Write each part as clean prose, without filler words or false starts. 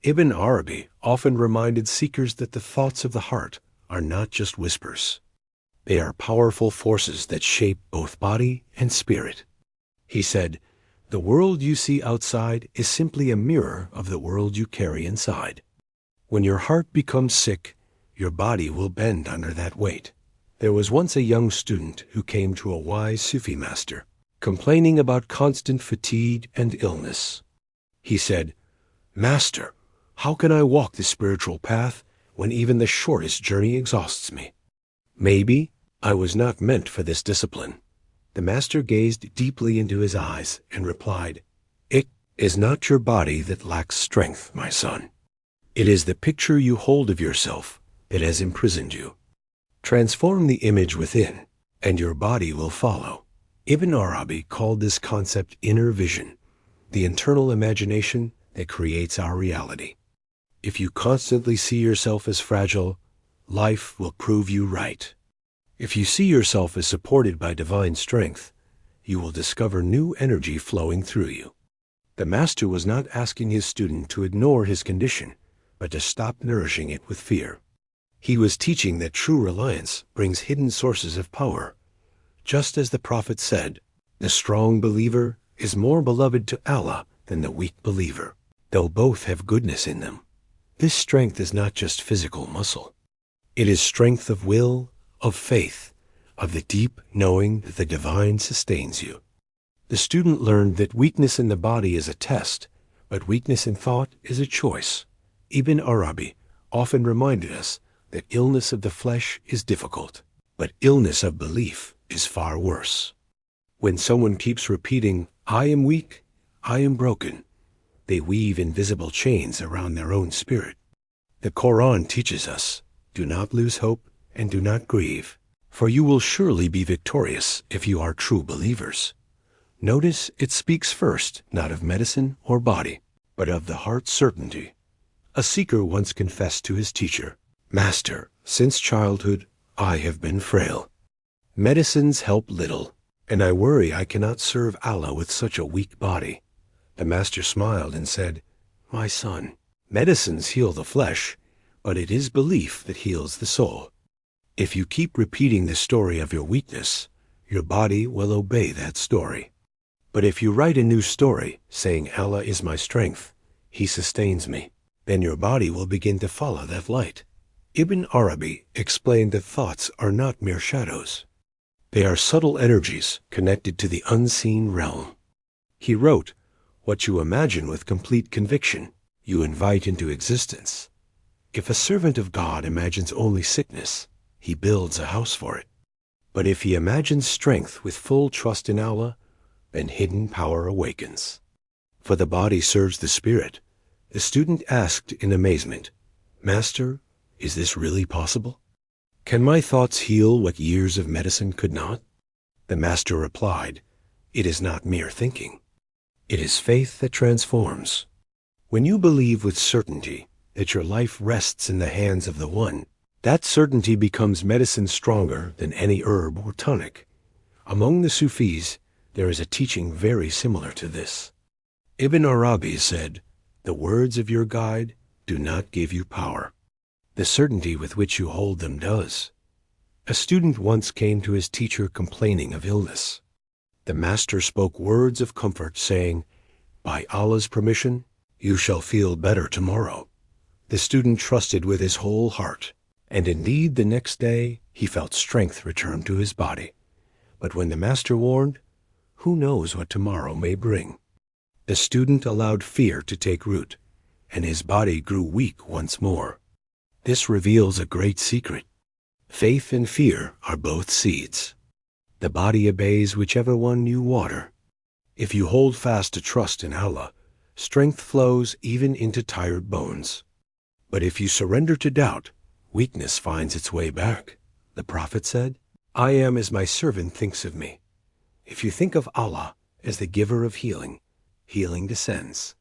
Ibn Arabi often reminded seekers that the thoughts of the heart are not just whispers. They are powerful forces that shape both body and spirit. He said, "The world you see outside is simply a mirror of the world you carry inside. When your heart becomes sick, your body will bend under that weight." There was once a young student who came to a wise Sufi master, complaining about constant fatigue and illness. He said, "Master, how can I walk the spiritual path when even the shortest journey exhausts me? Maybe I was not meant for this discipline." The master gazed deeply into his eyes and replied, "It is not your body that lacks strength, my son. It is the picture you hold of yourself that has imprisoned you. Transform the image within, and your body will follow." Ibn Arabi called this concept inner vision, the internal imagination that creates our reality. If you constantly see yourself as fragile, life will prove you right. If you see yourself as supported by divine strength, you will discover new energy flowing through you. The master was not asking his student to ignore his condition, but to stop nourishing it with fear. He was teaching that true reliance brings hidden sources of power. Just as the prophet said, "The strong believer is more beloved to Allah than the weak believer, though both have goodness in them." This strength is not just physical muscle. It is strength of will, of faith, of the deep knowing that the divine sustains you. The student learned that weakness in the body is a test, but weakness in thought is a choice. Ibn Arabi often reminded us that illness of the flesh is difficult, but illness of belief is far worse. When someone keeps repeating, "I am weak, I am broken," they weave invisible chains around their own spirit. The Quran teaches us, "Do not lose hope and do not grieve, for you will surely be victorious if you are true believers." Notice it speaks first not of medicine or body, but of the heart's certainty. A seeker once confessed to his teacher, "Master, since childhood I have been frail. Medicines help little, and I worry I cannot serve Allah with such a weak body." The master smiled and said, "My son, medicines heal the flesh, but it is belief that heals the soul. If you keep repeating the story of your weakness, your body will obey that story. But if you write a new story saying Allah is my strength, He sustains me, then your body will begin to follow that light." Ibn Arabi explained that thoughts are not mere shadows. They are subtle energies connected to the unseen realm. He wrote, "What you imagine with complete conviction, you invite into existence. If a servant of God imagines only sickness, he builds a house for it. But if he imagines strength with full trust in Allah, then hidden power awakens." For the body serves the spirit. The student asked in amazement, "Master, is this really possible? Can my thoughts heal what years of medicine could not?" The master replied, "It is not mere thinking. It is faith that transforms. When you believe with certainty that your life rests in the hands of the One, that certainty becomes medicine stronger than any herb or tonic." Among the Sufis, there is a teaching very similar to this. Ibn Arabi said, "The words of your guide do not give you power. The certainty with which you hold them does." A student once came to his teacher complaining of illness. The master spoke words of comfort, saying, "By Allah's permission, you shall feel better tomorrow." The student trusted with his whole heart, and indeed the next day he felt strength return to his body. But when the master warned, who knows what tomorrow may bring? The student allowed fear to take root, and his body grew weak once more. This reveals a great secret. Faith and fear are both seeds. The body obeys whichever one you water. If you hold fast to trust in Allah, strength flows even into tired bones. But if you surrender to doubt, weakness finds its way back. The Prophet said, "I am as my servant thinks of me." If you think of Allah as the giver of healing, healing descends.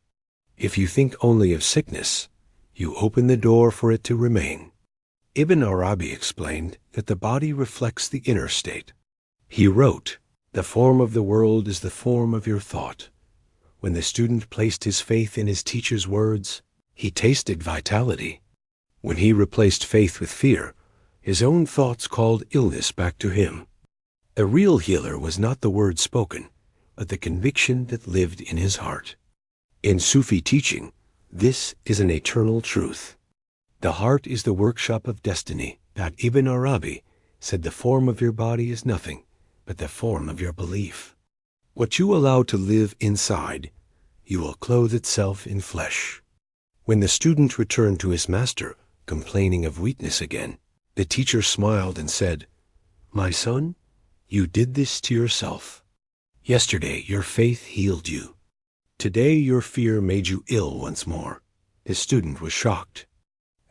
If you think only of sickness, you open the door for it to remain. Ibn Arabi explained that the body reflects the inner state. He wrote, "The form of the world is the form of your thought." When the student placed his faith in his teacher's words, He tasted vitality. When he replaced faith with fear, his own thoughts called illness back to him. The real healer was not the word spoken, but the conviction that lived in his heart. In Sufi teaching, this is an eternal truth. The heart is the workshop of destiny. Ibn Arabi said the form of your body is nothing but the form of your belief. What you allow to live inside, you will clothe itself in flesh. When the student returned to his master, complaining of weakness again, the teacher smiled and said, "My son, you did this to yourself. Yesterday your faith healed you. Today your fear made you ill once more." His student was shocked.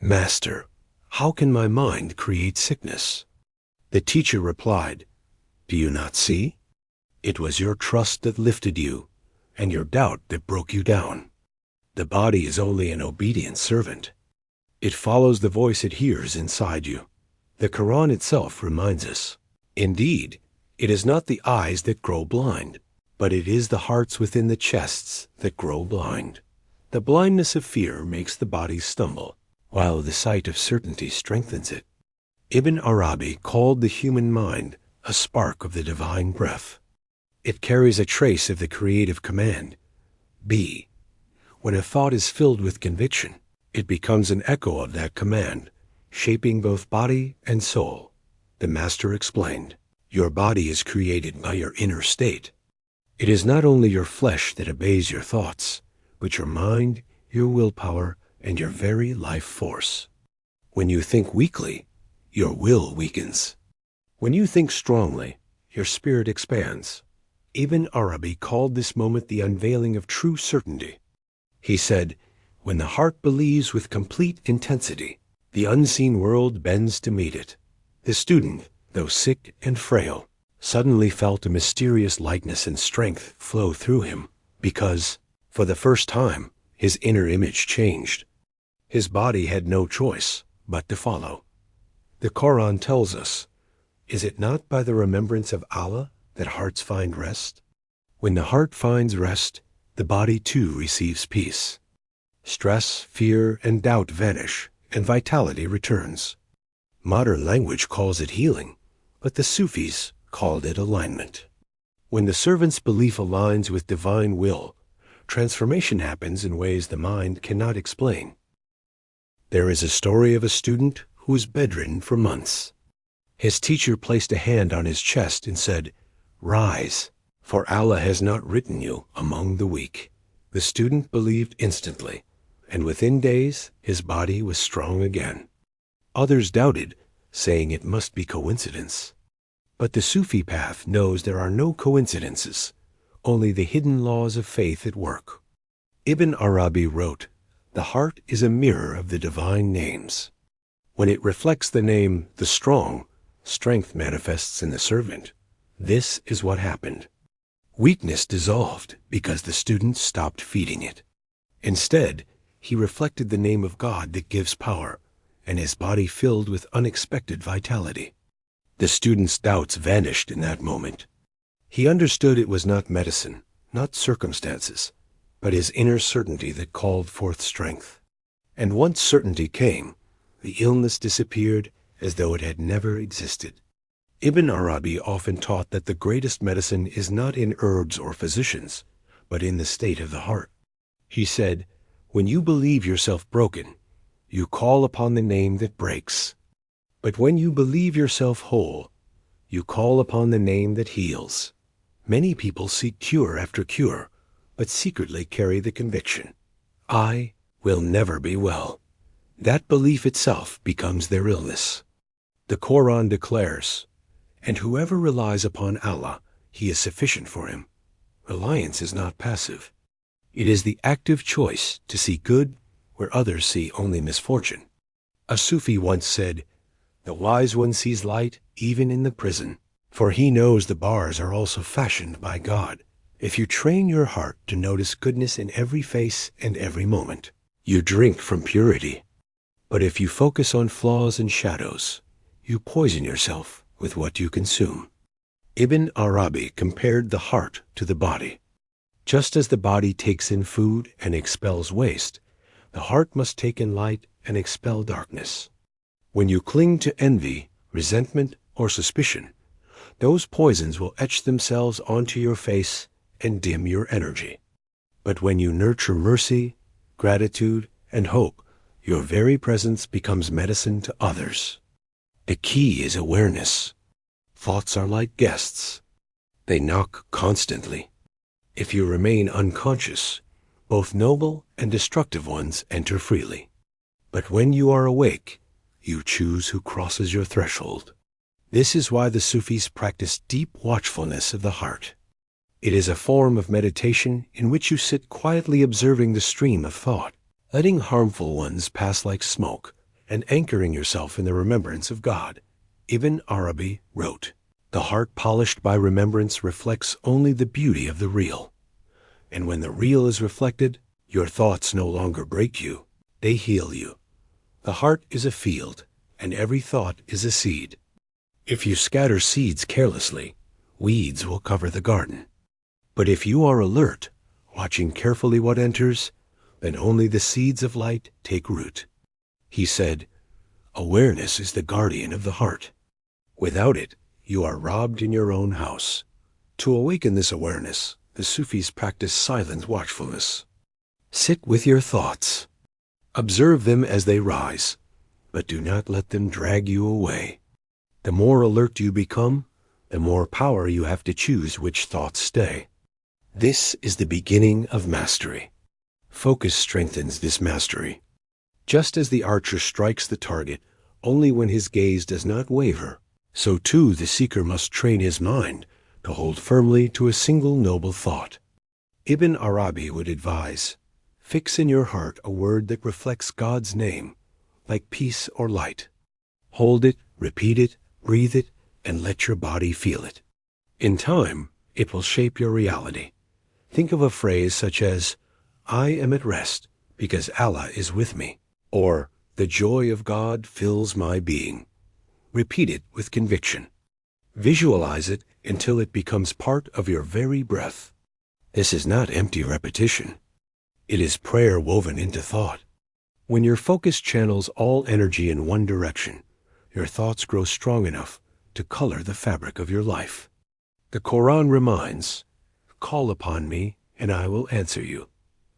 "Master, how can my mind create sickness?" The teacher replied, "Do you not see? It was your trust that lifted you, and your doubt that broke you down. The body is only an obedient servant. It follows the voice it hears inside you. The Quran itself reminds us, indeed, it is not the eyes that grow blind, but it is the hearts within the chests that grow blind. The blindness of fear makes the body stumble, while the sight of certainty strengthens it." Ibn Arabi called the human mind a spark of the divine breath. It carries a trace of the creative command, be. When a thought is filled with conviction, it becomes an echo of that command, shaping both body and soul. The Master explained, "Your body is created by your inner state. It is not only your flesh that obeys your thoughts, but your mind, your willpower, and your very life force. When you think weakly, your will weakens. When you think strongly, your spirit expands." Ibn Arabi called this moment the unveiling of true certainty. He said, "When the heart believes with complete intensity, the unseen world bends to meet it." The student, though sick and frail, suddenly felt a mysterious lightness and strength flow through him, because, for the first time, his inner image changed. His body had no choice but to follow. The Quran tells us, "Is it not by the remembrance of Allah that hearts find rest?" When the heart finds rest, the body too receives peace. Stress, fear, and doubt vanish, and vitality returns. Modern language calls it healing, but the Sufis called it alignment. When the servant's belief aligns with divine will, transformation happens in ways the mind cannot explain. There is a story of a student who was bedridden for months. His teacher placed a hand on his chest and said, "Rise, for Allah has not written you among the weak." The student believed instantly, and within days his body was strong again. Others doubted, saying it must be coincidence. But the Sufi path knows there are no coincidences, only the hidden laws of faith at work. Ibn Arabi wrote, "The heart is a mirror of the divine names. When it reflects the name, the strong, strength manifests in the servant." This is what happened. Weakness dissolved because the student stopped feeding it. Instead, he reflected the name of God that gives power, and his body filled with unexpected vitality. The student's doubts vanished in that moment. He understood it was not medicine, not circumstances, but his inner certainty that called forth strength. And once certainty came, the illness disappeared as though it had never existed. Ibn Arabi often taught that the greatest medicine is not in herbs or physicians, but in the state of the heart. He said, "When you believe yourself broken, you call upon the name that breaks. But when you believe yourself whole, you call upon the name that heals." Many people seek cure after cure, but secretly carry the conviction, "I will never be well." That belief itself becomes their illness. The Quran declares, "And whoever relies upon Allah, He is sufficient for him." Reliance is not passive. It is the active choice to see good where others see only misfortune. A Sufi once said, "The wise one sees light even in the prison, for he knows the bars are also fashioned by God." If you train your heart to notice goodness in every face and every moment, you drink from purity. But if you focus on flaws and shadows, you poison yourself with what you consume. Ibn Arabi compared the heart to the body. Just as the body takes in food and expels waste, The heart must take in light and expel darkness. When you cling to envy, resentment, or suspicion, those poisons will etch themselves onto your face and dim your energy. But when you nurture mercy, gratitude, and hope, your very presence becomes medicine to others. The key is awareness. Thoughts are like guests. They knock constantly. If you remain unconscious, both noble and destructive ones enter freely. But when you are awake, you choose who crosses your threshold. This is why the Sufis practice deep watchfulness of the heart. It is a form of meditation in which you sit quietly observing the stream of thought, letting harmful ones pass like smoke, and anchoring yourself in the remembrance of God. Ibn Arabi wrote, "The heart polished by remembrance reflects only the beauty of the real. And when the real is reflected, your thoughts no longer break you, they heal you. The heart is a field, and every thought is a seed. If you scatter seeds carelessly, weeds will cover the garden. But if you are alert, watching carefully what enters, then only the seeds of light take root." He said, "Awareness is the guardian of the heart. Without it, you are robbed in your own house." To awaken this awareness, the Sufis practice silent watchfulness. Sit with your thoughts. Observe them as they rise, but do not let them drag you away. The more alert you become, the more power you have to choose which thoughts stay. This is the beginning of mastery. Focus strengthens this mastery. Just as the archer strikes the target only when his gaze does not waver, so too the seeker must train his mind to hold firmly to a single noble thought. Ibn Arabi would advise, "Fix in your heart a word that reflects God's name, like peace or light. Hold it, repeat it, breathe it, and let your body feel it. In time, it will shape your reality. Think of a phrase such as, 'I am at rest because Allah is with me,' or 'The joy of God fills my being.' Repeat it with conviction. Visualize it until it becomes part of your very breath. This is not empty repetition. It is prayer woven into thought. When your focus channels all energy in one direction, your thoughts grow strong enough to color the fabric of your life. The Quran reminds, 'Call upon me, and I will answer you.'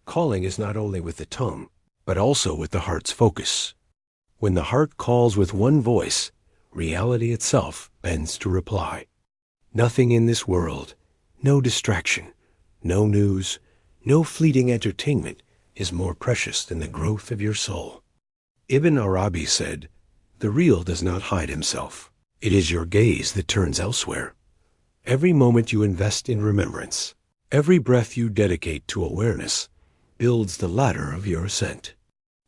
Calling is not only with the tongue, but also with the heart's focus. When the heart calls with one voice, reality itself bends to reply. Nothing in this world, no distraction, no news, no fleeting entertainment is more precious than the growth of your soul. Ibn Arabi said, "The real does not hide himself. It is your gaze that turns elsewhere. Every moment you invest in remembrance, every breath you dedicate to awareness, builds the ladder of your ascent.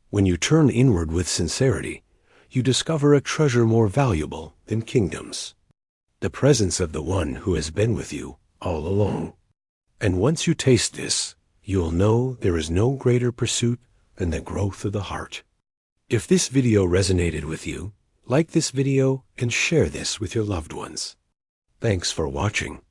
When you turn inward with sincerity, you discover a treasure more valuable than kingdoms, the presence of the one who has been with you all along. And once you taste this, you will know there is no greater pursuit than the growth of the heart." If this video resonated with you, like this video and share this with your loved ones. Thanks for watching.